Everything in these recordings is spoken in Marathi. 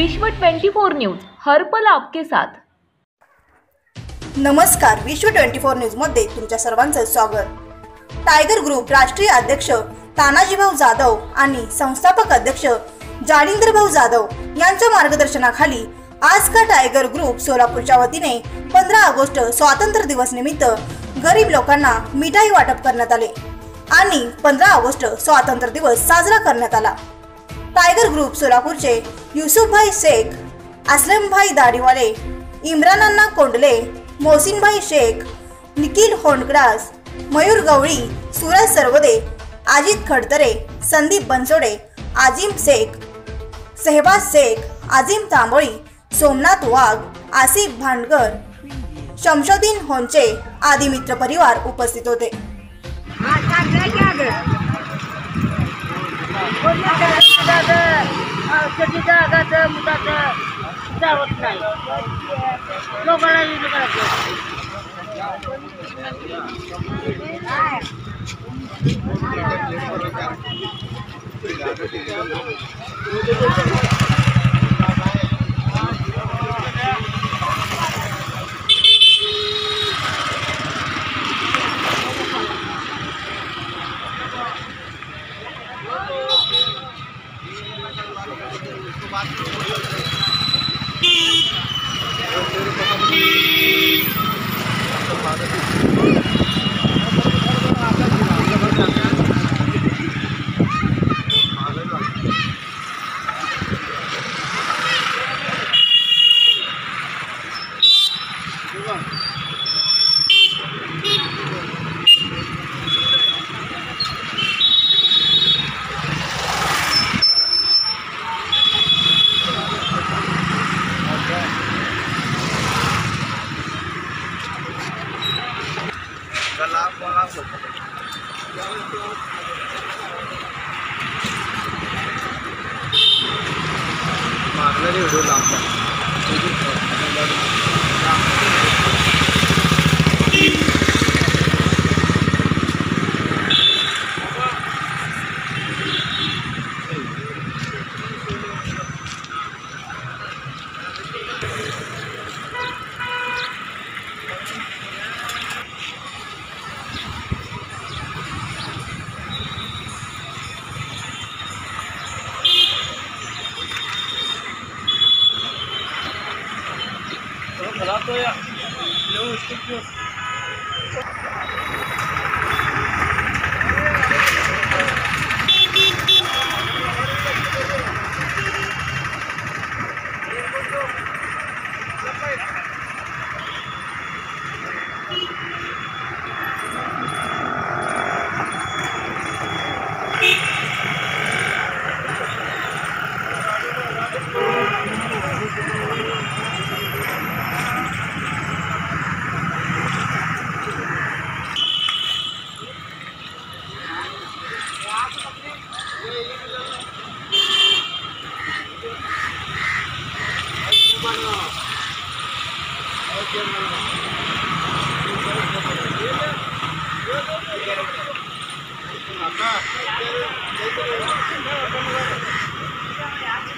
विश्व 24 न्यूज हर पल आपके साथ। नमस्कार, विश्व 24 न्यूज मध्ये तुमच्या सर्वांचं स्वागत। टायगर ग्रुप राष्ट्रीय अध्यक्ष तानाजीभाऊ जाधव आणि संस्थापक अध्यक्ष जालिंदरभाऊ जाधव यांच्या मार्गदर्शनाखाली आज का टायगर ग्रुप सोलापूरच्या वतीने 15 ऑगस्ट स्वातंत्र्य दिवस निमित्त गरीब लोकांना मिठाई वाटप करण्यात आले आणि 15 ऑगस्ट स्वातंत्र्य दिवस साजरा करण्यात आला। टायगर ग्रुप सोलापूरचे युसुफभाई शेख, असलमभाई दाढीवाले, इम्रान अण्णा कोंडले, मोहसिनभाई शेख, निखिल होंडग्रास, मयूर गवळी, सूरज सरवदे, अजित खडतरे, संदीप बनसोडे, आजिम शेख, सहबाज शेख, आजिम तांबोळी, सोमनाथ वाघ, आसिफ भांडगर, शमशुद्दीन होंचे आदी मित्र परिवार उपस्थित होते।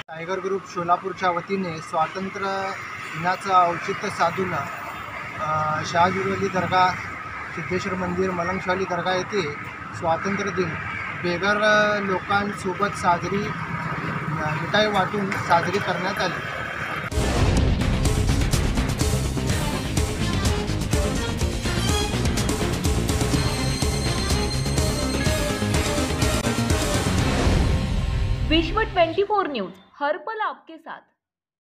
टायगर ग्रुप सोलापूरच्या वतीने स्वातंत्र्य दिनाचं औचित्य साधून शहाजुरवली दर्गा, सिद्धेश्वर मंदिर, मलंगशाली दर्गा येथे स्वातंत्र्य दिन बेघर लोकांसोबत मिठाई वाटून साजरी करण्यात आली। विश्व 24 न्यूज हर पल आपके साथ।